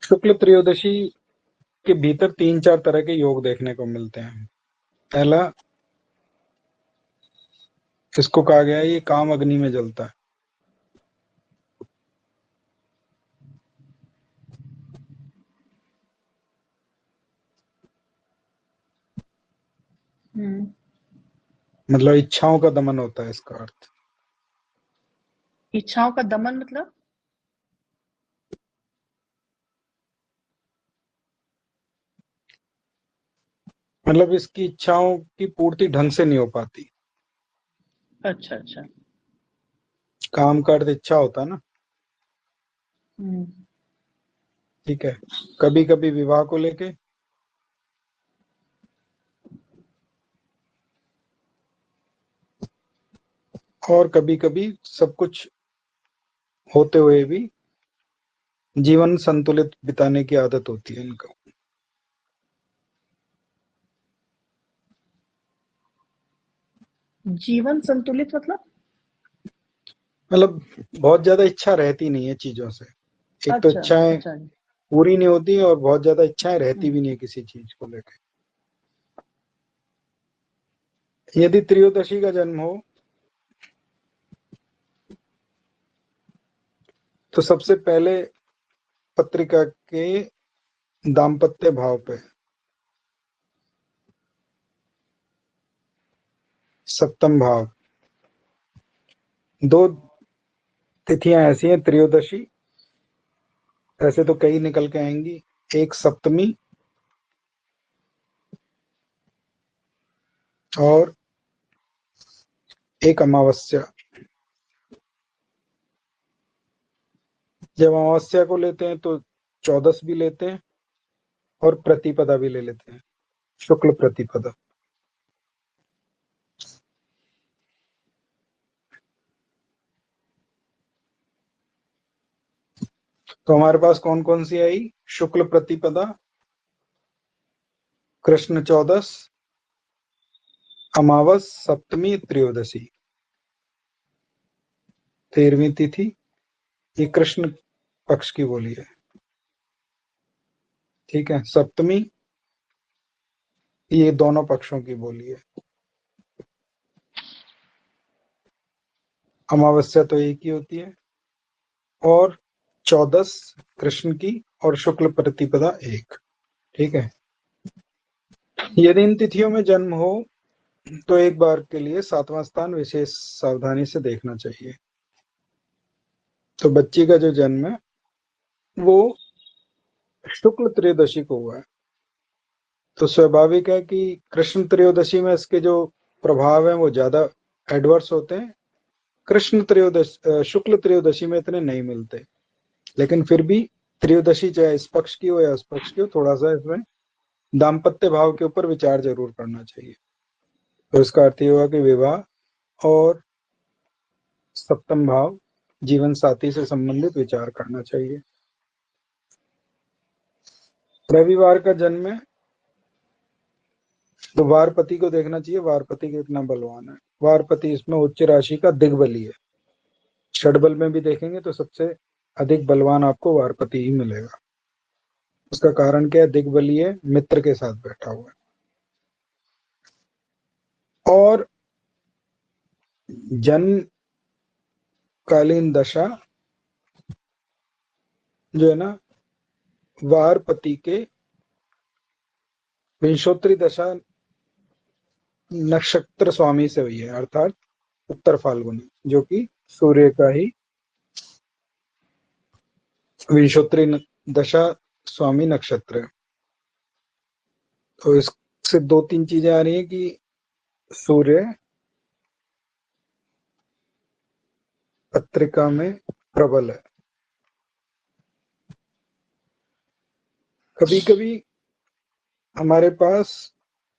शुक्ल त्रयोदशी के भीतर 3-4 तरह के योग देखने को मिलते हैं। पहला, इसको कहा गया है ये काम अग्नि में जलता है। मतलब इच्छाओं का दमन होता है, इसका अर्थ। इच्छाओं का दमन मतलब? मतलब इसकी इच्छाओं की पूर्ति ढंग से नहीं हो पाती। अच्छा अच्छा। काम का अर्थ इच्छा होता है ना। हम्म। ठीक है। कभी कभी विवाह को लेके, और कभी कभी सब कुछ होते हुए भी जीवन संतुलित बिताने की आदत होती है इनका। जीवन संतुलित मतलब? मतलब बहुत ज्यादा इच्छा रहती नहीं है चीजों से। एक तो अच्छा इच्छाएं अच्छा। पूरी नहीं होती और बहुत ज्यादा इच्छाएं रहती हम्म। भी नहीं है किसी चीज को लेकर। यदि त्रयोदशी का जन्म हो तो सबसे पहले पत्रिका के दाम्पत्य भाव पे सप्तम भाव, दो तिथियां ऐसी हैं त्रयोदशी, ऐसे तो कई निकल के आएंगी। एक सप्तमी और एक अमावस्या। जब अमावस्या को लेते हैं तो चौदस भी लेते हैं और प्रतिपदा भी ले लेते हैं, शुक्ल प्रतिपदा। तो हमारे पास कौन कौन सी आई? शुक्ल प्रतिपदा, कृष्ण चौदस, अमावस, सप्तमी, त्रयोदशी। 13वीं तिथि ये कृष्ण पक्ष की बोली है। ठीक है। सप्तमी ये दोनों पक्षों की बोली है। अमावस्या तो एक ही होती है। और चौदस कृष्ण की और शुक्ल प्रतिपदा एक। ठीक है। यदि इन तिथियों में जन्म हो तो एक बार के लिए 7वां स्थान विशेष सावधानी से देखना चाहिए। तो बच्ची का जो जन्म है वो शुक्ल त्रयोदशी को हुआ है, तो स्वाभाविक है कि कृष्ण त्रयोदशी में इसके जो प्रभाव है वो ज्यादा एडवर्स होते हैं। शुक्ल त्रयोदशी में इतने नहीं मिलते। लेकिन फिर भी त्रयोदशी चाहे इस पक्ष की हो या उस पक्ष की हो, थोड़ा सा इसमें दाम्पत्य भाव के ऊपर विचार जरूर करना चाहिए। तो इसका अर्थ ये हुआ कि विवाह और सप्तम भाव, जीवन साथी से संबंधित विचार करना चाहिए। रविवार का जन्म है तो वारपति को देखना चाहिए, वारपति कितना बलवान है। वारपति इसमें उच्च राशि का दिग्बली है। षडबल में भी देखेंगे तो सबसे अधिक बलवान आपको वारपति ही मिलेगा। उसका कारण क्या है? दिग्बली है, मित्र के साथ बैठा हुआ है। और जन्म कालीन दशा जो है ना, वारपति के विंशोत्तरी दशा नक्षत्र स्वामी से हुई है, अर्थात उत्तर फाल्गुनी, जो कि सूर्य का ही विंशोत्तरी दशा स्वामी नक्षत्र है। तो इससे 2-3 चीजें आ रही है कि सूर्य पत्रिका में प्रबल है। कभी कभी हमारे पास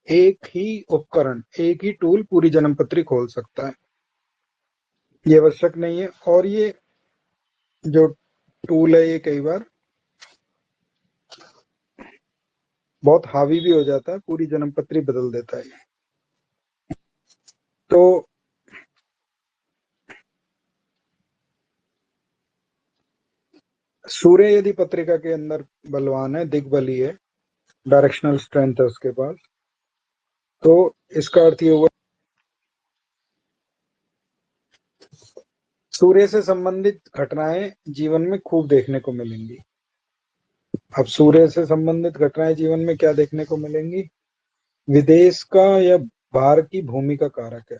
एक ही उपकरण, एक ही टूल पूरी जन्मपत्री खोल सकता है, ये आवश्यक नहीं है। और ये जो टूल है ये कई बार बहुत हावी भी हो जाता है, पूरी जन्मपत्री बदल देता है। तो सूर्य यदि पत्रिका के अंदर बलवान है, दिग्बली है, डायरेक्शनल स्ट्रेंथ है उसके पास, तो इसका अर्थ ये हुआ सूर्य से संबंधित घटनाएं जीवन में खूब देखने को मिलेंगी। अब सूर्य से संबंधित घटनाएं जीवन में क्या देखने को मिलेंगी? विदेश का या बाहर की भूमि का कारक है।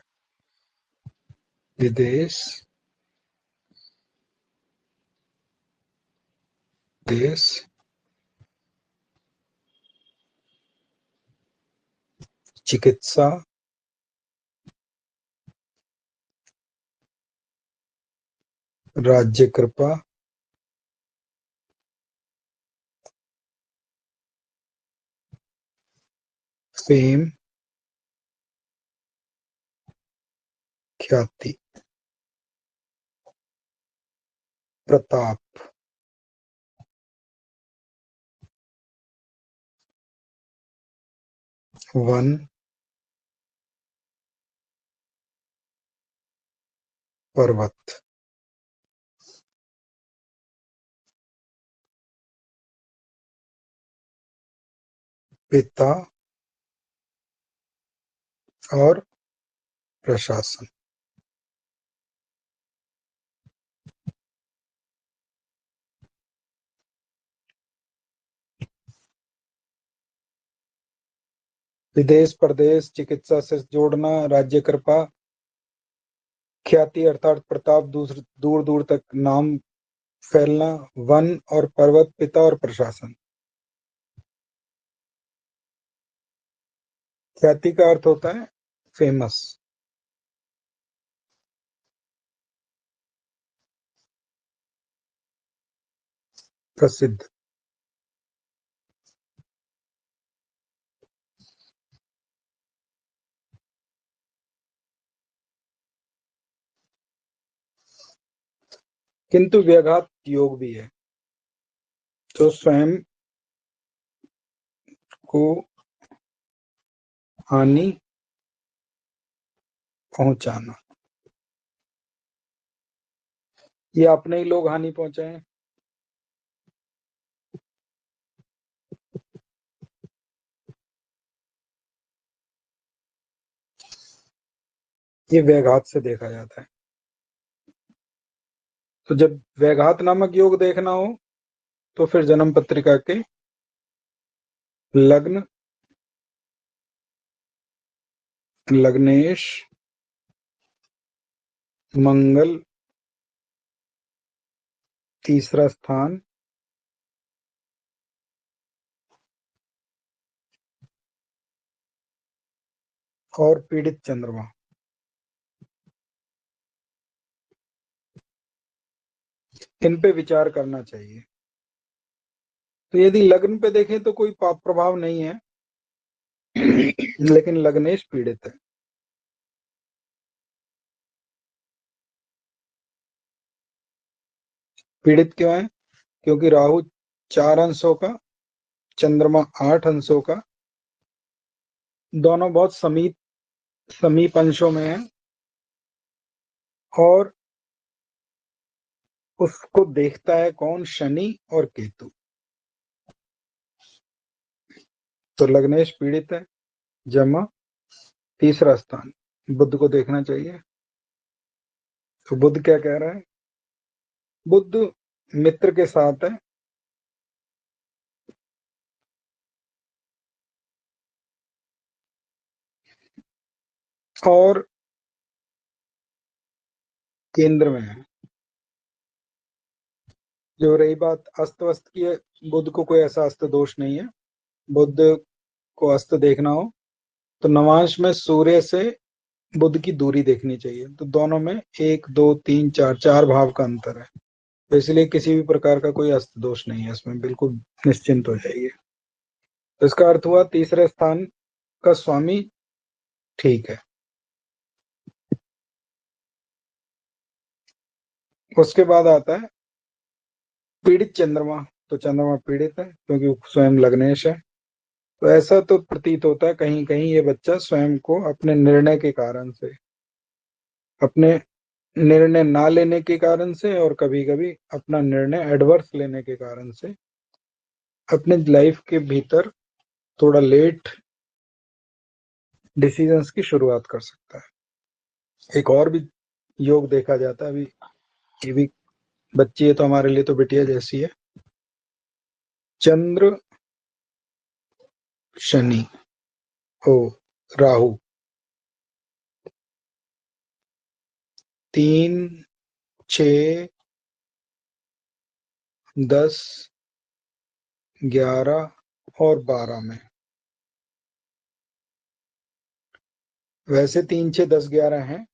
विदेश, देश, चिकित्सा, राज्य कृपा, फेम, ख्याति, प्रताप, वन, पर्वत, पिता और प्रशासन। विदेश, प्रदेश, चिकित्सा से जोड़ना, राज्य कृपा, ख्याति अर्थात प्रताप, दूर दूर तक नाम फैलना, वन और पर्वत, पिता और प्रशासन। ख्याति का अर्थ होता है फेमस, प्रसिद्ध। किंतु व्याघात योग भी है, तो स्वयं को हानि पहुंचाना, ये अपने ही लोग हानि पहुंचाए। ये व्याघात से देखा जाता है। तो जब व्याघात नामक योग देखना हो तो फिर जन्म पत्रिका के लग्न, लग्नेश, मंगल, तीसरा स्थान, और पीड़ित चंद्रमा, इन पे विचार करना चाहिए। तो यदि लग्न पे देखें तो कोई पाप प्रभाव नहीं है, लेकिन लग्नेश पीड़ित है। पीड़ित क्यों है? क्योंकि राहु 4 अंशों का, चंद्रमा 8 अंशों का, दोनों बहुत समीप समीप अंशों में है, और उसको देखता है कौन? शनि और केतु। तो लग्नेश पीड़ित है, जमा तीसरा स्थान, बुध को देखना चाहिए। तो बुध क्या कह रहा है? बुध मित्र के साथ है, और केंद्र में है। जो रही बात अस्त वस्त की है, बुध को कोई ऐसा अस्त दोष नहीं है। बुध को अस्त देखना हो तो नवांश में सूर्य से बुध की दूरी देखनी चाहिए। तो दोनों में 1 2 3 4 4 भाव का अंतर है, तो इसलिए किसी भी प्रकार का कोई अस्त दोष नहीं है इसमें, बिल्कुल निश्चिंत हो जाइए। तो इसका अर्थ हुआ तीसरे स्थान का स्वामी ठीक है। उसके बाद आता है पीड़ित चंद्रमा। तो चंद्रमा पीड़ित है क्योंकि वो स्वयं लग्नेश है। तो ऐसा तो प्रतीत होता है कहीं कहीं ये बच्चा स्वयं को अपने निर्णय के कारण से, अपने निर्णय ना लेने के कारण से और कभी कभी अपना निर्णय एडवर्स लेने के कारण से अपने लाइफ के भीतर थोड़ा लेट डिसीजंस की शुरुआत कर सकता है। एक और भी योग देखा जाता है, अभी ये भी बच्ची है तो हमारे लिए तो बिटिया जैसी है। चंद्र शनि ओ राहु 3, 6, 10, 11 और 12 में। वैसे 3, 6, 10, 11 हैं,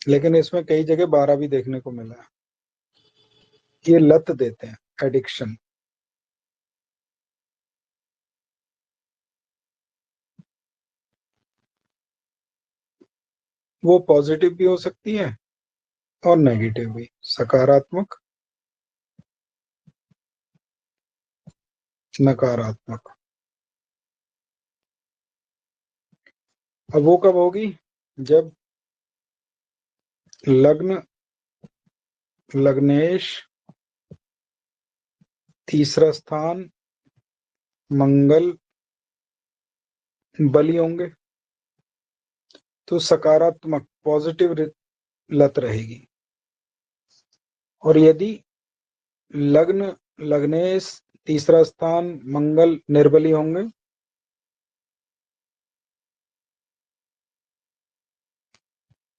लेकिन इसमें कई जगह 12 भी देखने को मिला है। ये लत देते हैं, एडिक्शन। वो पॉजिटिव भी हो सकती है और नेगेटिव भी, सकारात्मक नकारात्मक। अब वो कब होगी? जब लग्न लग्नेश, तीसरा स्थान मंगल बली होंगे तो सकारात्मक पॉजिटिव लत रहेगी। और यदि लग्न लग्नेश, तीसरा स्थान मंगल निर्बली होंगे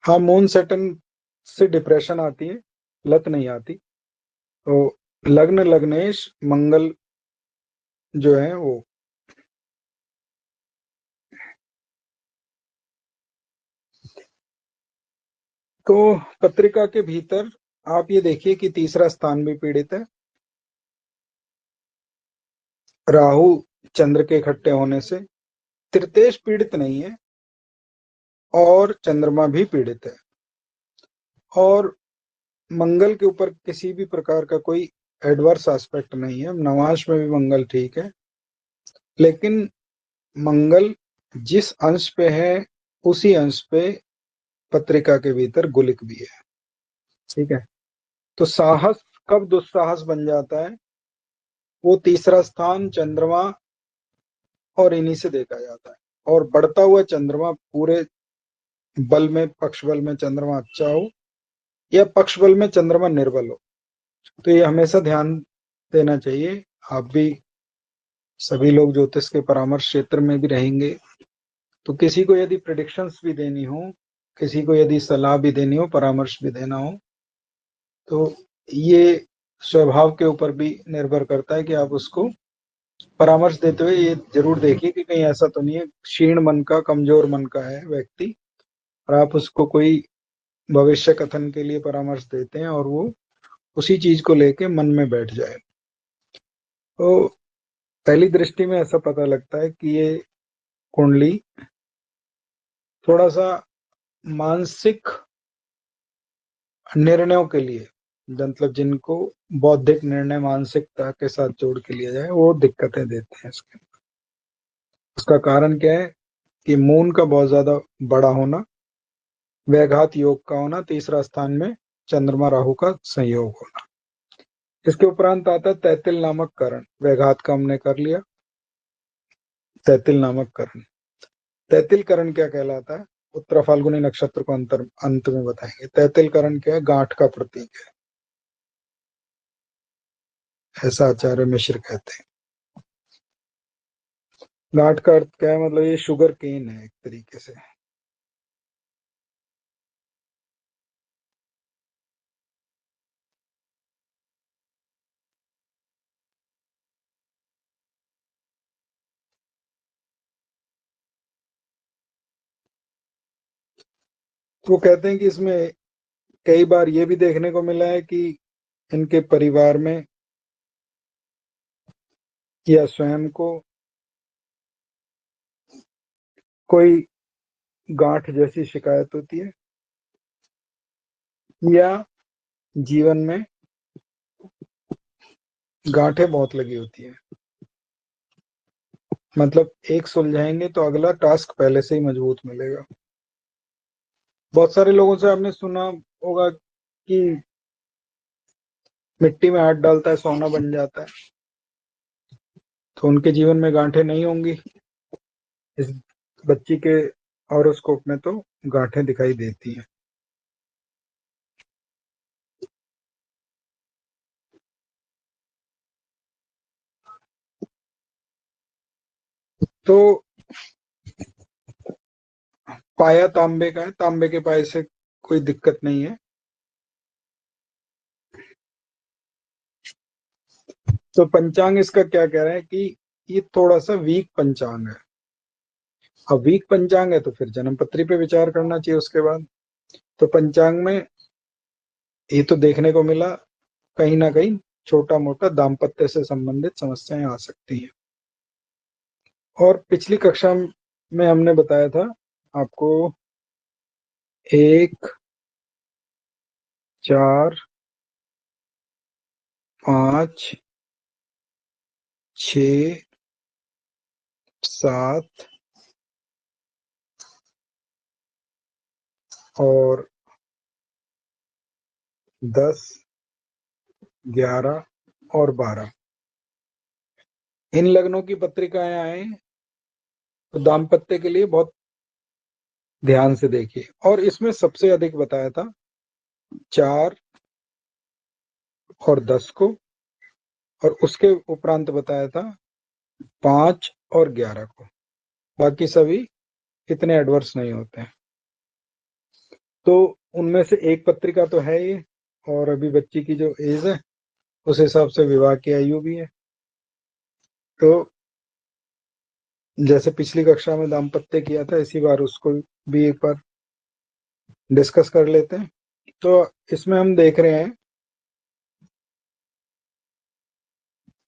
हाँ, मून सेटन से डिप्रेशन आती है, लत नहीं आती। तो लग्न लग्नेश मंगल जो है वो। तो पत्रिका के भीतर आप ये देखिए कि तीसरा स्थान भी पीड़ित है। राहु चंद्र के इकट्ठे होने से तृतीय पीड़ित नहीं है और चंद्रमा भी पीड़ित है, और मंगल के ऊपर किसी भी प्रकार का कोई एडवर्स एस्पेक्ट नहीं है। नवांश में भी मंगल ठीक है, लेकिन मंगल जिस अंश पे है उसी अंश पे पत्रिका के भीतर गुलिक भी है। ठीक है, तो साहस कब दुस्साहस बन जाता है? वो तीसरा स्थान चंद्रमा और इन्हीं से देखा जाता है। और बढ़ता हुआ चंद्रमा पूरे बल में, पक्ष बल में चंद्रमा अच्छा हो या पक्ष बल में चंद्रमा निर्बल हो, तो ये हमेशा ध्यान देना चाहिए। आप भी, सभी लोग ज्योतिष के परामर्श क्षेत्र में भी रहेंगे, तो किसी को यदि प्रिडिक्शंस भी देनी हो, किसी को यदि सलाह भी देनी हो, परामर्श भी देना हो, तो ये स्वभाव के ऊपर भी निर्भर करता है कि आप उसको परामर्श देते हुए ये जरूर देखिए कि कहीं ऐसा तो नहीं है क्षीण मन का, कमजोर मन का है व्यक्ति, और आप उसको कोई भविष्य कथन के लिए परामर्श देते हैं और वो उसी चीज को लेके मन में बैठ जाए। तो पहली दृष्टि में ऐसा पता लगता है कि ये कुंडली थोड़ा सा मानसिक निर्णयों के लिए, मतलब जिनको बौद्धिक निर्णय मानसिकता के साथ जोड़ के लिया जाए, वो दिक्कतें देते हैं इसके। उसका कारण क्या है कि मून का बहुत ज्यादा बड़ा होना, वैघात योग का होना, तीसरा स्थान में चंद्रमा राहु का संयोग होना। इसके उपरांत आता है तैतिल नामक करण। वैघात का हमने कर लिया, तैतिल नामक करण। तैतिल करण क्या कहलाता है? उत्तरा फाल्गुनी नक्षत्र को अंत में बताएंगे। तैतिल करण क्या है? गांठ का प्रतीक है, ऐसा आचार्य मिश्र कहते हैं। गांठ का अर्थ क्या है? मतलब ये शुगर केन है एक तरीके से। तो वो कहते हैं कि इसमें कई बार ये भी देखने को मिला है कि इनके परिवार में या स्वयं को कोई गांठ जैसी शिकायत होती है, या जीवन में गांठें बहुत लगी होती है। मतलब एक सुलझाएंगे तो अगला टास्क पहले से ही मजबूत मिलेगा। बहुत सारे लोगों से आपने सुना होगा कि मिट्टी में हाथ डालता है सोना बन जाता है, तो उनके जीवन में गांठें नहीं होंगी। इस बच्ची के हॉरोस्कोप में तो गांठें दिखाई देती हैं। तो पाया तांबे का है, तांबे के पाए से कोई दिक्कत नहीं है। तो पंचांग इसका क्या कह रहे हैं कि ये थोड़ा सा वीक पंचांग है। अब वीक पंचांग है तो फिर जन्मपत्री पे विचार करना चाहिए उसके बाद। तो पंचांग में ये तो देखने को मिला कहीं ना कहीं छोटा मोटा दाम्पत्य से संबंधित समस्याएं आ सकती हैं। और पिछली कक्षा में हमने बताया था आपको 1, 4, 5, 6, 7 और 10, 11 और 12 इन लग्नों की पत्रिकाएं आए तो दाम्पत्य के लिए बहुत ध्यान से देखिए। और इसमें सबसे अधिक बताया था 4 और 10 को, और उसके उपरांत बताया था 5 और 11 को। बाकी सभी इतने एडवर्स नहीं होते हैं। तो उनमें से एक पत्रिका तो है ये, और अभी बच्ची की जो एज है उस हिसाब से विवाह की आयु भी है। तो जैसे पिछली कक्षा में दाम्पत्य किया था, इसी बार उसको भी एक बार डिस्कस कर लेते हैं। तो इसमें हम देख रहे हैं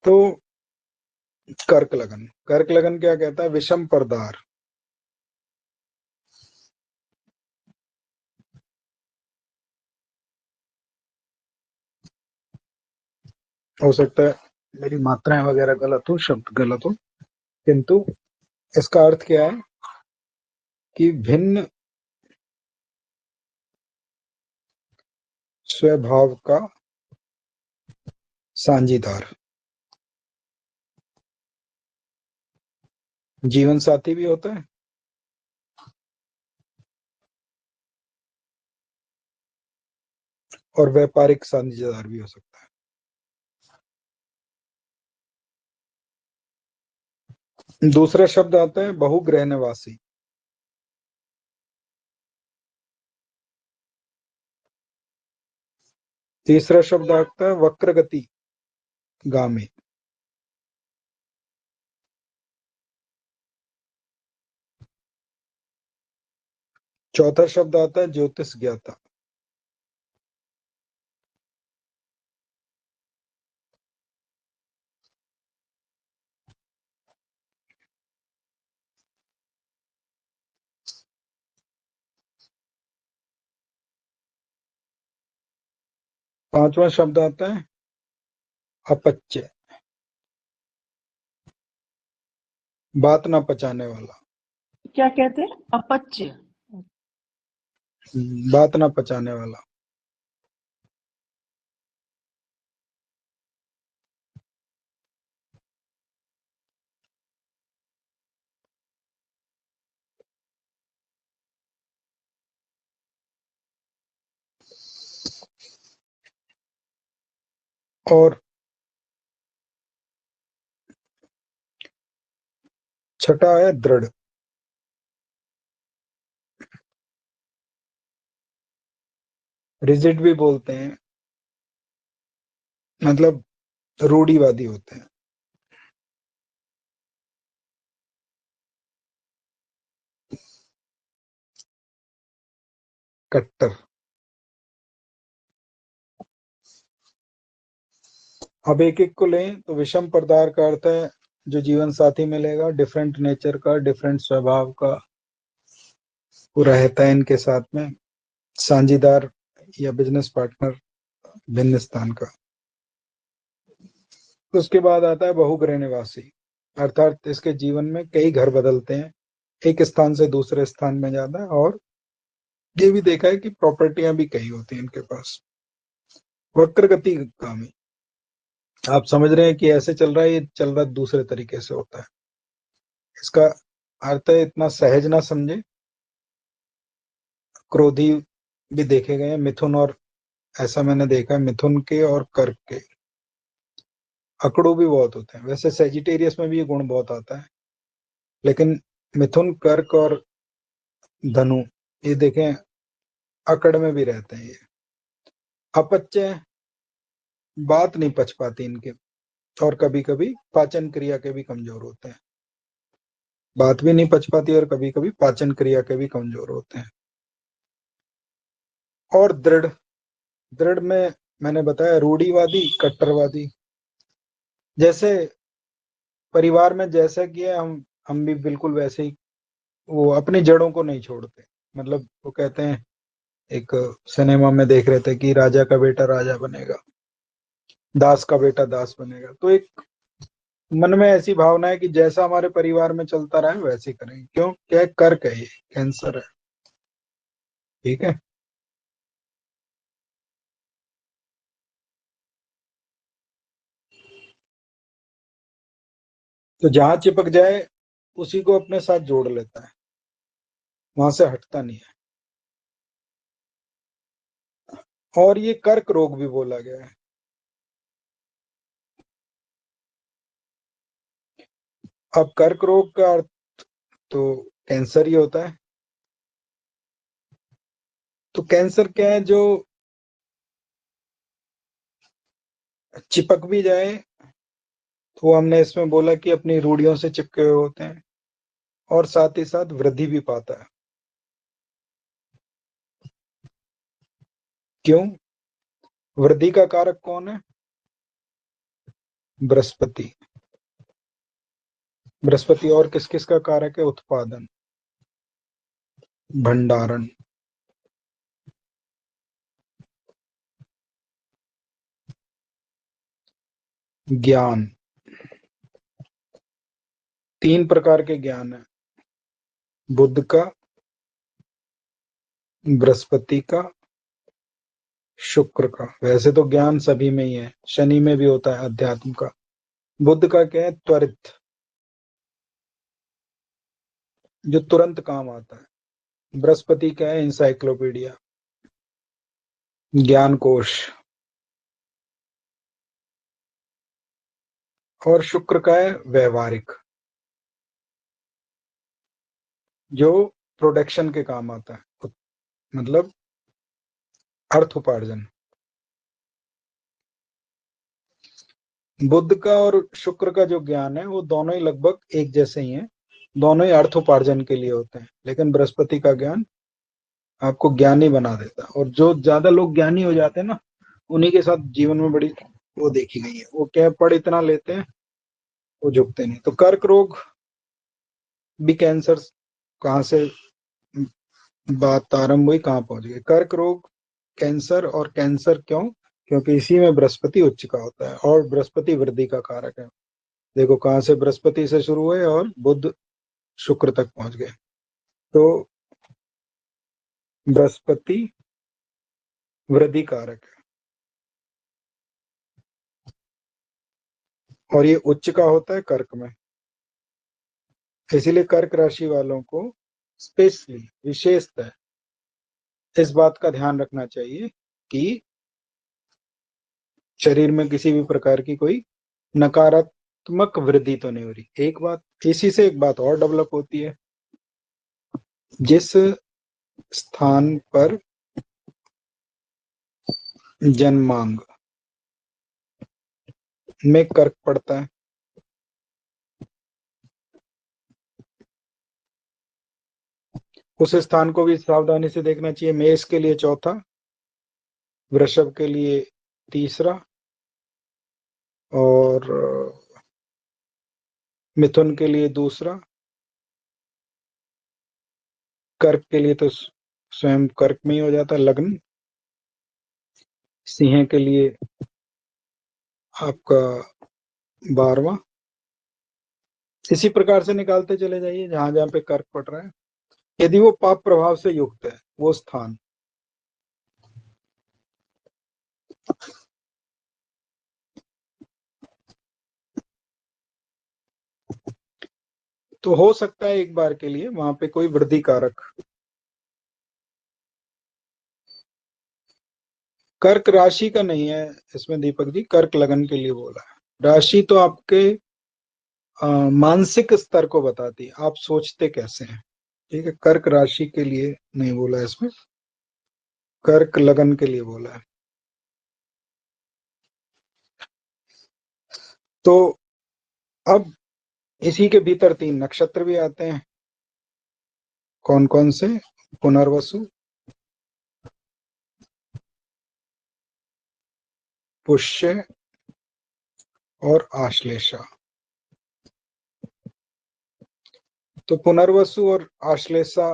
तो कर्क लगन, कर्क लगन क्या कहता है? विषम परदार। हो सकता है मेरी मात्राएं वगैरह गलत हो, शब्द गलत हो, किंतु इसका अर्थ क्या है कि भिन्न स्वभाव का साझीदार, जीवन साथी भी होता है और व्यापारिक साझेदार भी हो सकता है। दूसरा शब्द आता है बहुग्रह निवासी। तीसरा शब्द आता है वक्रगति गामी। चौथा शब्द आता है ज्योतिष ज्ञाता। पांचवा शब्द आता है अपच्य, बात ना पचाने वाला। क्या कहते हैं? अपच्य। बात ना पचाने वाला। और छठा है दृढ़। रिजिड भी बोलते हैं, मतलब रूढ़िवादी होते हैं। कट्टर। अब एक एक को लें तो विषम पदार्थ का अर्थ है जो जीवन साथी मिलेगा डिफरेंट नेचर का, डिफरेंट स्वभाव का, वो रहता है इनके साथ में, साझीदार या बिजनेस पार्टनर भिन्न स्थान का। उसके बाद आता है बहुग्रह निवासी, अर्थात इसके जीवन में कई घर बदलते हैं, एक स्थान से दूसरे स्थान में जाता है और ये भी देखा है कि प्रॉपर्टियां भी कई होती हैं इनके पास। वक्र गति गामी, आप समझ रहे हैं कि ऐसे चल रहा है, ये चल रहा दूसरे तरीके से होता है। इसका अर्थ है इतना सहज ना समझे। क्रोधी भी देखे गए हैं, मिथुन, और ऐसा मैंने देखा है मिथुन के और कर्क के अकड़ू भी बहुत होते हैं। वैसे सेजिटेरियस में भी ये गुण बहुत आता है, लेकिन मिथुन, कर्क और धनु, ये देखें अकड़ में भी रहते हैं। ये अपच्य, बात नहीं पच पाती इनके, और कभी कभी पाचन क्रिया के भी कमजोर होते हैं। बात भी नहीं पच पाती और कभी कभी पाचन क्रिया के भी कमजोर होते हैं। और दृढ़, दृढ़ में मैंने बताया रूढ़िवादी, कट्टरवादी। जैसे परिवार में जैसा किया हम भी बिल्कुल वैसे ही, वो अपनी जड़ों को नहीं छोड़ते। मतलब वो कहते हैं, एक सिनेमा में देख रहे थे कि राजा का बेटा राजा बनेगा, दास का बेटा दास बनेगा। तो एक मन में ऐसी भावना है कि जैसा हमारे परिवार में चलता रहे वैसे ही करेंगे। क्यों? क्या है? कर्क है, ये कैंसर है। ठीक है। तो जहां चिपक जाए उसी को अपने साथ जोड़ लेता है, वहां से हटता नहीं है। और ये कर्क रोग भी बोला गया है। अब कर्क रोग का अर्थ तो कैंसर ही होता है। तो कैंसर क्या है? जो चिपक भी जाए, तो हमने इसमें बोला कि अपनी रूढ़ियों से चिपके हुए होते हैं, और साथ ही साथ वृद्धि भी पाता है। क्यों? वृद्धि का कारक कौन है? बृहस्पति। बृहस्पति और किस किस का कारक है? उत्पादन, भंडारण, ज्ञान। तीन प्रकार के ज्ञान है, बुध का, बृहस्पति का, शुक्र का। वैसे तो ज्ञान सभी में ही है, शनि में भी होता है अध्यात्म का। बुध का क्या है? त्वरित, जो तुरंत काम आता है। बृहस्पति का है? इंसाइक्लोपीडिया, ज्ञान कोश। और शुक्र का है? व्यवहारिक, जो प्रोडक्शन के काम आता है, मतलब अर्थ उपार्जन। बुध का और शुक्र का जो ज्ञान है वो दोनों ही लगभग एक जैसे ही हैं, दोनों ही अर्थ उपार्जन के लिए होते हैं। लेकिन बृहस्पति का ज्ञान आपको ज्ञानी बना देता है। और जो ज्यादा लोग ज्ञानी हो जाते हैं ना, उन्हीं के साथ जीवन में बड़ी वो देखी गई है। वो क्या, पढ़ इतना लेते हैं, वो झुकते नहीं। तो कर्क रोग भी कैंसर, कहाँ से बात आरंभ हुई, कहाँ पहुंच गई? कर्क रोग कैंसर। और कैंसर क्यों? क्योंकि इसी में बृहस्पति उच्च का होता है, और बृहस्पति वृद्धि का कारक है। देखो कहाँ से बृहस्पति से शुरू हुए और बुध शुक्र तक पहुंच गए। तो बृहस्पति वृद्धि कारक है, और ये उच्च का होता है कर्क में। इसीलिए कर्क राशि वालों को स्पेशली, विशेषतः इस बात का ध्यान रखना चाहिए कि शरीर में किसी भी प्रकार की कोई नकारात्मक वृद्धि तो नहीं हो रही। एक बात, इसी से एक बात और डेवलप होती है। जिस स्थान पर जन्मांग में कर्क पड़ता है, उस स्थान को भी सावधानी से देखना चाहिए। मेष के लिए चौथा, वृषभ के लिए तीसरा, और मिथुन के लिए दूसरा, कर्क के लिए तो स्वयं कर्क में ही हो जाता है लग्न, सिंह के लिए आपका 12वां। इसी प्रकार से निकालते चले जाइए जहां जहां पे कर्क पड़ रहा है। यदि वो पाप प्रभाव से युक्त है वो स्थान। तो हो सकता है एक बार के लिए वहां पे कोई वृद्धि कारक। कर्क राशि का नहीं है इसमें दीपक जी, कर्क लगन के लिए बोला है। राशि तो आपके मानसिक स्तर को बताती है, आप सोचते कैसे हैं। ठीक है, कर्क राशि के लिए नहीं बोला है इसमें, कर्क लगन के लिए बोला है। तो अब इसी के भीतर 3 नक्षत्र भी आते हैं। कौन कौन से? पुनर्वसु, पुष्य और आश्लेषा। तो पुनर्वसु और आश्लेषा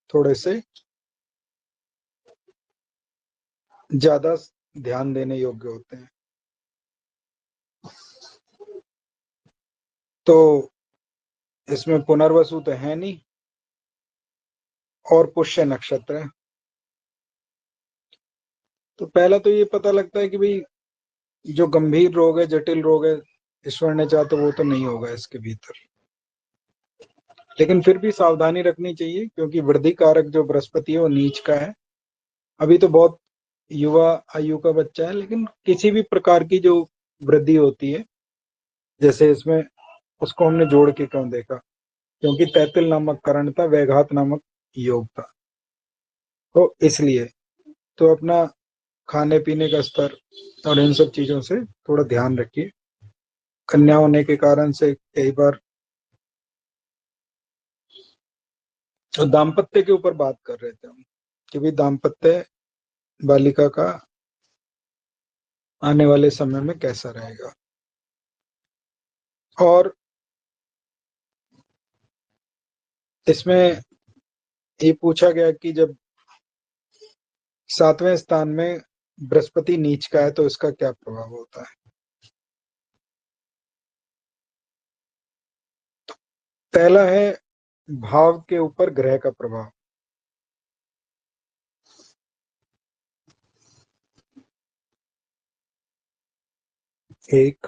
थोड़े से ज्यादा ध्यान देने योग्य होते हैं। तो इसमें पुनर्वसु तो है नहीं और पुष्य नक्षत्र है। तो पहला तो ये पता लगता है कि भाई जो गंभीर रोग है, जटिल रोग है, ईश्वर ने चाहा तो वो तो नहीं होगा इसके भीतर। लेकिन फिर भी सावधानी रखनी चाहिए क्योंकि वृद्धि कारक जो बृहस्पति है वो नीच का है। अभी तो बहुत युवा आयु का बच्चा है, लेकिन किसी भी प्रकार की जो वृद्धि होती है, जैसे इसमें उसको हमने जोड़ के क्यों देखा, क्योंकि तैतिल नामक करण था, वैघात नामक योग था, तो इसलिए तो अपना खाने पीने का स्तर और इन सब चीजों से थोड़ा ध्यान रखिए। कन्या होने के कारण से कई बार तो दाम्पत्य के ऊपर बात कर रहे थे हम कि भाई दाम्पत्य बालिका का आने वाले समय में कैसा रहेगा। और इसमें ये पूछा गया कि जब 7वें स्थान में बृहस्पति नीच का है तो इसका क्या प्रभाव होता है। पहला है भाव के ऊपर ग्रह का प्रभाव, एक।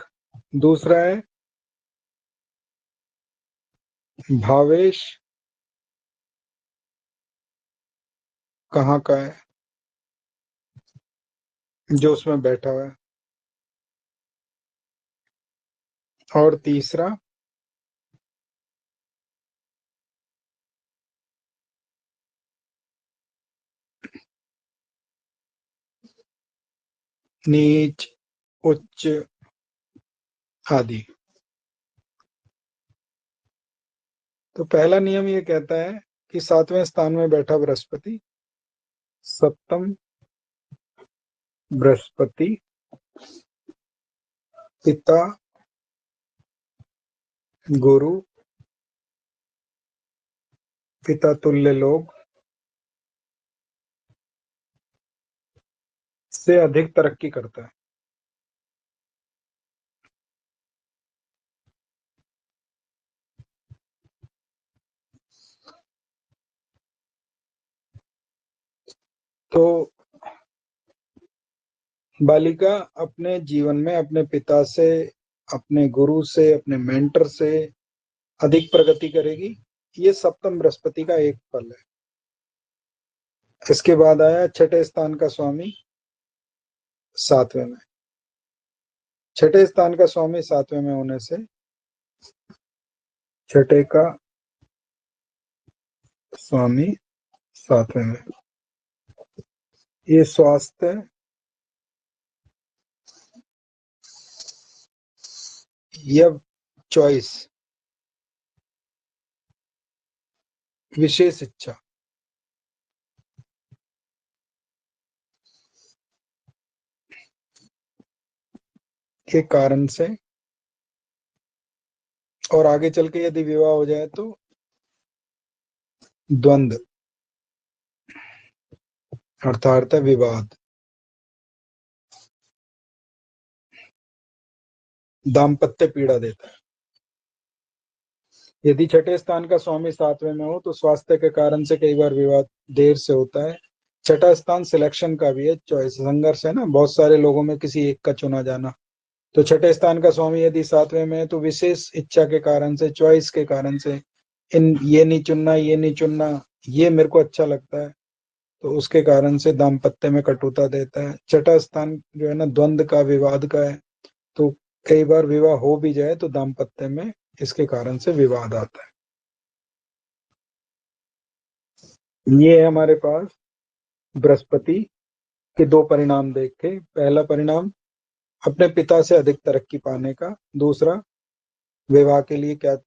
दूसरा है भावेश कहाँ का है, जो उसमें बैठा हुआ है। और तीसरा नीच, उच्च आदि। तो पहला नियम ये कहता है कि 7वें स्थान में बैठा बृहस्पति, सप्तम बृहस्पति पिता गुरु पिता तुल्य लोग से अधिक तरक्की करता है। तो बालिका अपने जीवन में अपने पिता से, अपने गुरु से, अपने मेंटर से अधिक प्रगति करेगी। ये सप्तम बृहस्पति का एक फल है। इसके बाद आया छठे स्थान का स्वामी 7वें में। छठे स्थान का स्वामी 7वें में होने से छठे का स्वामी 7वें में, ये स्वास्थ्य या चॉइस, विशेष इच्छा के कारण से, और आगे चल के यदि विवाह हो जाए तो द्वंद्व अर्थात विवाद, दाम्पत्य पीड़ा देता है। यदि छठे स्थान का स्वामी सातवें में हो तो स्वास्थ्य के कारण से कई बार विवाद देर से होता है। छठा स्थान सिलेक्शन का भी है, चॉइस संघर्ष है ना, बहुत सारे लोगों में किसी एक का चुना जाना। तो छठे स्थान का स्वामी यदि सातवें में है तो विशेष इच्छा के कारण से, चॉइस के कारण से, इन ये नहीं चुनना, ये नहीं चुनना, ये मेरे को अच्छा लगता है, तो उसके कारण से दाम्पत्य में कटुता देता है। छठा स्थान जो है ना द्वंद्व का, विवाद का है, तो कई बार विवाह हो भी जाए तो दाम्पत्य में इसके कारण से विवाद आता है। ये है हमारे पास बृहस्पति के दो परिणाम देखे। पहला परिणाम अपने पिता से अधिक तरक्की पाने का, दूसरा विवाह के लिए क्या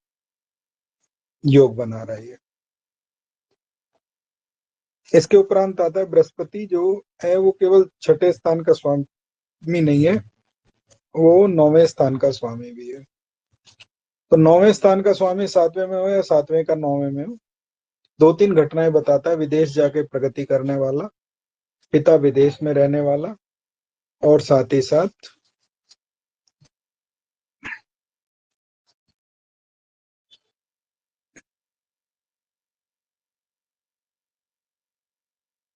योग बना रहा है। इसके उपरांत आता है बृहस्पति जो है वो केवल छठे स्थान का स्वामी नहीं है, वो नौवें स्थान का स्वामी भी है। तो नौवें स्थान का स्वामी सातवें में हो या सातवें का नौवें में हो, दो तीन घटनाएं बताता है। विदेश जाके प्रगति करने वाला, पिता विदेश में रहने वाला, और साथ ही साथ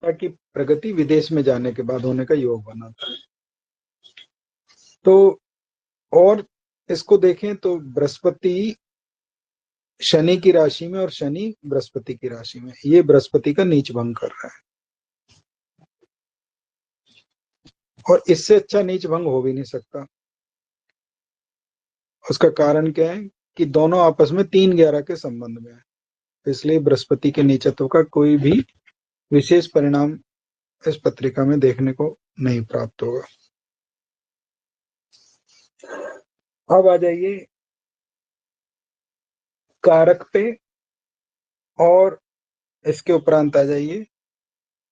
की प्रगति विदेश में जाने के बाद होने का योग बनाता है। तो और इसको देखें तो बृहस्पति शनि की राशि में और शनि बृहस्पति की राशि में, ये बृहस्पति का नीच भंग कर रहा है, और इससे अच्छा नीच भंग हो भी नहीं सकता। उसका कारण क्या है कि दोनों आपस में 3-11 के संबंध में है, इसलिए बृहस्पति के नीचत्व का कोई भी विशेष परिणाम इस पत्रिका में देखने को नहीं प्राप्त होगा। अब आ जाइए कारक पे, और इसके उपरांत आ जाइए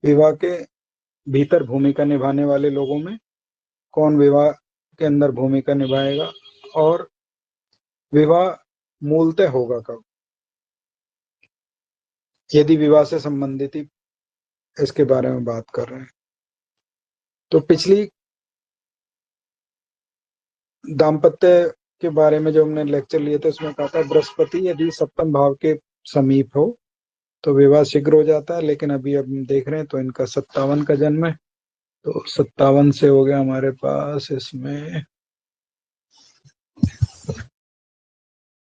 विवाह के भीतर भूमिका निभाने वाले लोगों में कौन विवाह के अंदर भूमिका निभाएगा, और विवाह मूलतः होगा कब, यदि विवाह से संबंधित ही इसके बारे में बात कर रहे हैं। तो पिछली दाम्पत्य के बारे में जो हमने लेक्चर लिए थे उसमें कहा था बृहस्पति यदि सप्तम भाव के समीप हो तो विवाह शीघ्र हो जाता है, लेकिन अभी अब हम देख रहे हैं तो इनका 57 का जन्म है, तो 57 से हो गया हमारे पास इसमें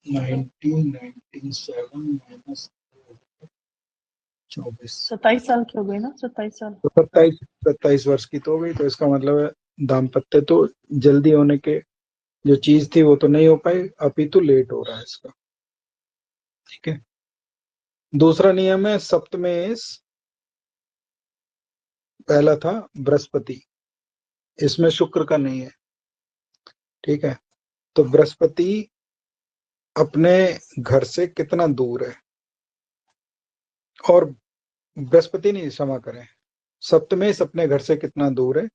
1997 माइनस 24, 27 साल की हो गई ना, 27 साल। तो 27 वर्ष की तो हो गई। तो इसका मतलब है दाम्पत्य तो जल्दी होने के जो चीज थी वो तो नहीं हो पाई, अपितु लेट हो रहा है इसका। ठीक है। दूसरा नियम है सप्तमेश, पहला था बृहस्पति, इसमें शुक्र का नहीं है। ठीक है। तो बृहस्पति अपने घर से कितना दूर है, और बृहस्पति नहीं, क्षमा करें, सप्तमेश अपने घर से कितना दूर है,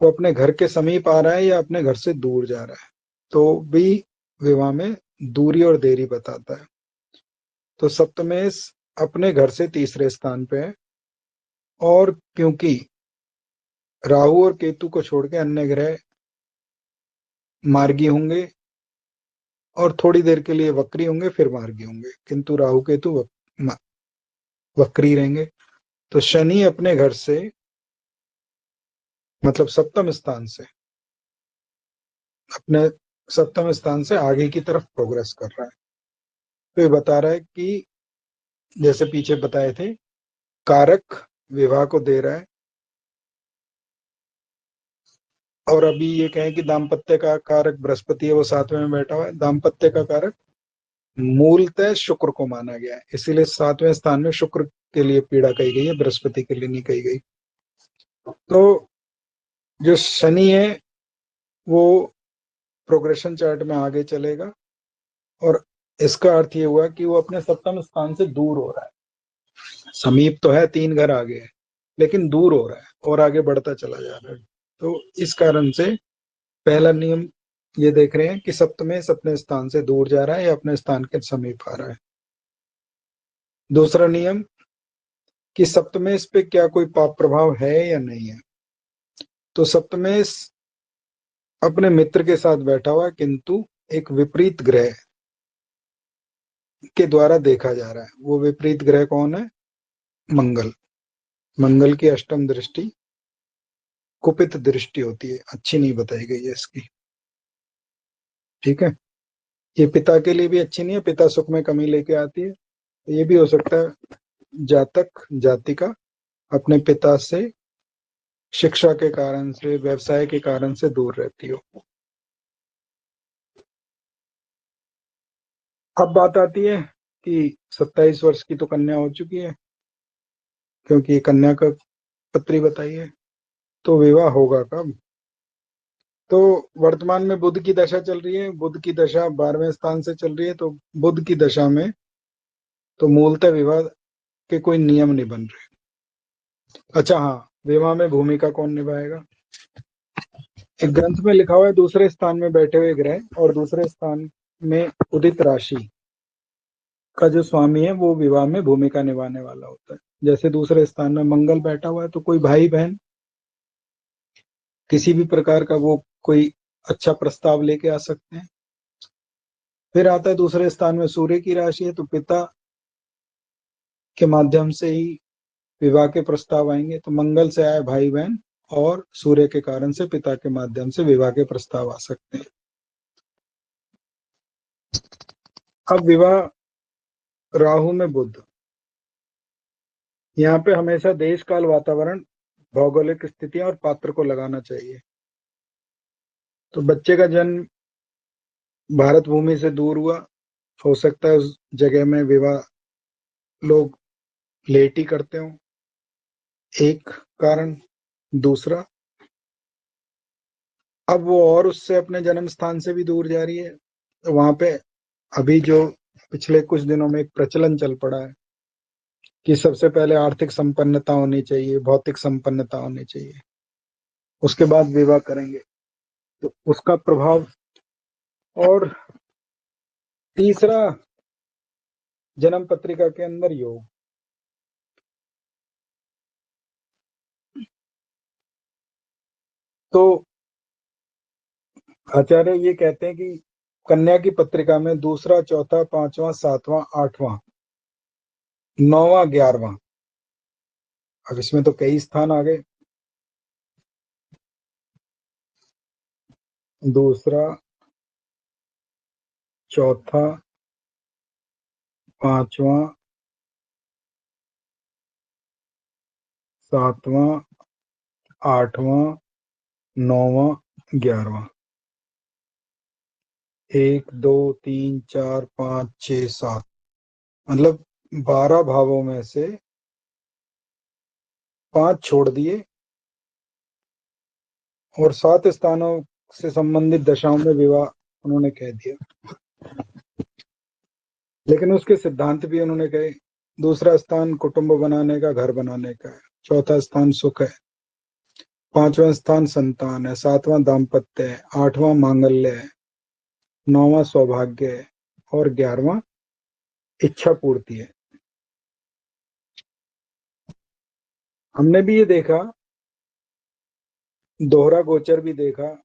वो अपने घर के समीप आ रहा है या अपने घर से दूर जा रहा है, तो भी विवाह में दूरी और देरी बताता है। तो सप्तमेश अपने घर से तीसरे स्थान पे है, और क्योंकि राहु और केतु को छोड़ के अन्य ग्रह मार्गी होंगे और थोड़ी देर के लिए वक्री होंगे फिर मार्गी होंगे, किंतु राहु केतु वक्री रहेंगे। तो शनि अपने घर से, मतलब सप्तम स्थान से, अपने सप्तम स्थान से आगे की तरफ प्रोग्रेस कर रहा है। तो ये बता रहा है कि जैसे पीछे बताए थे कारक विवाह को दे रहा है, और अभी ये कहें कि दाम्पत्य का कारक बृहस्पति है, वो सातवें में बैठा हुआ है। दाम्पत्य का कारक मूलतः शुक्र को माना गया है, इसीलिए सातवें स्थान में शुक्र के लिए पीड़ा कही गई है, बृहस्पति के लिए नहीं कही गई। तो जो शनि है वो प्रोग्रेशन चार्ट में आगे चलेगा, और इसका अर्थ ये हुआ कि वो अपने सप्तम स्थान से दूर हो रहा है। समीप तो है, 3 घर आगे है, लेकिन दूर हो रहा है और आगे बढ़ता चला जा रहा है। तो इस कारण से पहला नियम ये देख रहे हैं कि सप्तमेश अपने स्थान से दूर जा रहा है या अपने स्थान के समीप आ रहा है। दूसरा नियम कि सप्तमेश पे क्या कोई पाप प्रभाव है या नहीं है। तो सप्तमेश अपने मित्र के साथ बैठा हुआ है, किंतु एक विपरीत ग्रह के द्वारा देखा जा रहा है। वो विपरीत ग्रह कौन है? मंगल। मंगल की अष्टम दृष्टि कुपित दृष्टि होती है, अच्छी नहीं बताई गई है इसकी। ठीक है, ये पिता के लिए भी अच्छी नहीं है, पिता सुख में कमी लेके आती है। तो ये भी हो सकता है जातक जातिका अपने पिता से शिक्षा के कारण से, व्यवसाय के कारण से दूर रहती हो। अब बात आती है कि 27 वर्ष की तो कन्या हो चुकी है, क्योंकि कन्या का पत्री बताई है, तो विवाह होगा कब? तो वर्तमान में बुध की दशा चल रही है, बुध की दशा 12वें स्थान से चल रही है, तो बुध की दशा में तो मूलतः विवाह के कोई नियम नहीं बन रहे। अच्छा हाँ, विवाह में भूमिका कौन निभाएगा? एक ग्रंथ में लिखा हुआ है, दूसरे स्थान में बैठे हुए ग्रह और दूसरे स्थान में उदित राशि का जो स्वामी है वो विवाह में भूमिका निभाने वाला होता है। जैसे दूसरे स्थान में मंगल बैठा हुआ है, तो कोई भाई बहन किसी भी प्रकार का वो कोई अच्छा प्रस्ताव लेके आ सकते हैं। फिर आता है दूसरे स्थान में सूर्य की राशि है, तो पिता के माध्यम से ही विवाह के प्रस्ताव आएंगे। तो मंगल से आए भाई बहन और सूर्य के कारण से पिता के माध्यम से विवाह के प्रस्ताव आ सकते हैं। अब विवाह राहु में बुध, यहाँ पे हमेशा देश काल वातावरण भौगोलिक स्थितियां और पात्र को लगाना चाहिए। तो बच्चे का जन्म भारत भूमि से दूर हुआ, हो सकता है उस जगह में विवाह लोग लेट ही करते हो, एक कारण। दूसरा, अब वो और उससे अपने जन्म स्थान से भी दूर जा रही है, तो वहां पे अभी जो पिछले कुछ दिनों में एक प्रचलन चल पड़ा है कि सबसे पहले आर्थिक संपन्नता होनी चाहिए, भौतिक संपन्नता होनी चाहिए, उसके बाद विवाह करेंगे, तो उसका प्रभाव। और तीसरा, जन्म पत्रिका के अंदर योग। तो आचार्य ये कहते हैं कि कन्या की पत्रिका में दूसरा, चौथा, पांचवा, सातवां, आठवां, नौवां, 11वां, अब इसमें तो कई स्थान आ गए। दूसरा, चौथा, पांचवा, सातवां, आठवां, नौवां, 11वां, 1 2 3 4 5 6 7, मतलब 12 भावों में से 5 छोड़ दिए और 7 स्थानों से संबंधित दशाओं में विवाह उन्होंने कह दिया। लेकिन उसके सिद्धांत भी उन्होंने कहे। दूसरा स्थान कुटुंब बनाने का, घर बनाने का है। चौथा स्थान सुख है, पांचवा स्थान संतान है, सातवां दाम्पत्य है, आठवां मांगल्य है, नौवां सौभाग्य है और 11वां इच्छा पूर्ति है। हमने भी ये देखा, दोहरा गोचर भी देखा,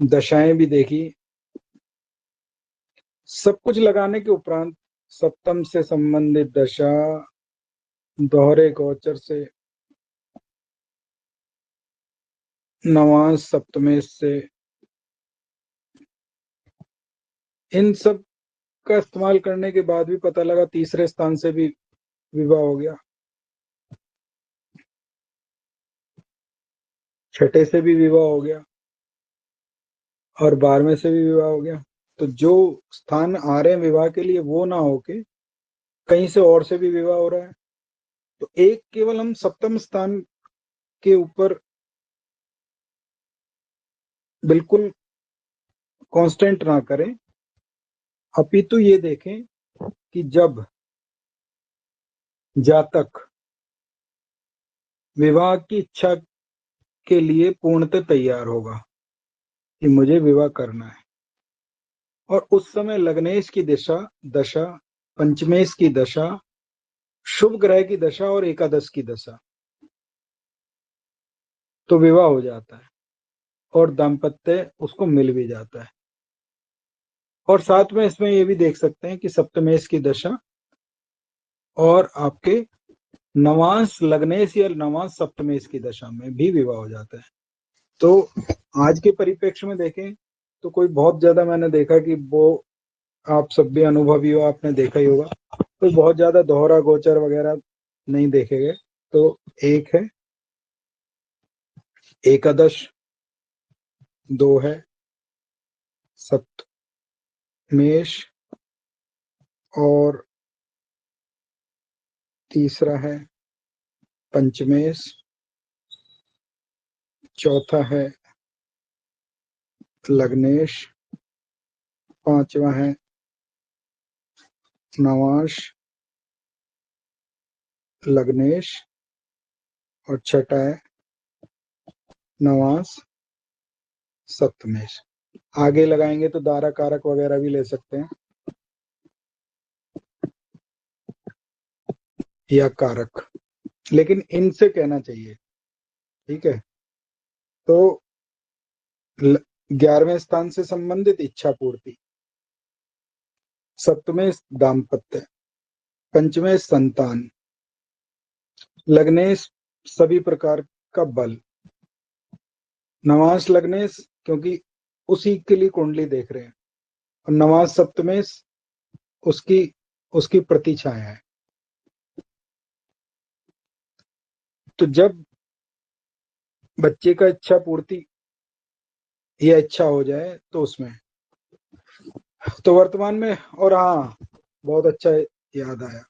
दशाएं भी देखी, सब कुछ लगाने के उपरांत सप्तम से संबंधित दशा, दोहरे गोचर से, नवांश सप्तमेश से, इन सब का इस्तेमाल करने के बाद भी पता लगा तीसरे स्थान से भी विवाह हो गया, छठे से भी विवाह हो गया और 12वें से भी विवाह हो गया। तो जो स्थान आ रहे हैं विवाह के लिए वो ना होके कहीं से और से भी विवाह हो रहा है। तो एक केवल हम सप्तम स्थान के ऊपर बिल्कुल कांस्टेंट ना करें, अपितु ये देखें कि जब जातक विवाह की इच्छा के लिए पूर्णतः तैयार होगा कि मुझे विवाह करना है, और उस समय लग्नेश की दशा, पंचमेश की दशा, शुभ ग्रह की दशा और एकादश की दशा, तो विवाह हो जाता है और दाम्पत्य उसको मिल भी जाता है। और साथ में इसमें ये भी देख सकते हैं कि सप्तमेश की दशा और आपके नवांश लग्नेश या नवांश सप्तमेश की दशा में भी विवाह हो जाता है। तो आज के परिप्रेक्ष्य में देखें तो कोई बहुत ज्यादा, मैंने देखा कि वो आप सब भी अनुभवी हो, आपने देखा ही होगा, कोई बहुत ज्यादा दोहरा गोचर वगैरह नहीं देखे गए। तो एक है एकादश, दो है सप्तमेश, और तीसरा है पंचमेश, चौथा है लग्नेश, पांचवा है नवांश लग्नेश, और छठा है नवांश सप्तमेश। आगे लगाएंगे तो दारा कारक वगैरह भी ले सकते हैं या कारक, लेकिन इनसे कहना चाहिए। ठीक है, तो 11वें स्थान से संबंधित इच्छा पूर्ति, सप्तमें दाम्पत्य, पंचमें संतान, लग्नेश सभी प्रकार का बल, नवांश लग्नेश क्योंकि उसी के लिए कुंडली देख रहे हैं, और नवांश सप्तमेश उसकी उसकी प्रतिछाया है। तो जब बच्चे का इच्छा पूर्ति या इच्छा हो जाए तो उसमें, तो वर्तमान में, और हाँ बहुत अच्छा याद आया,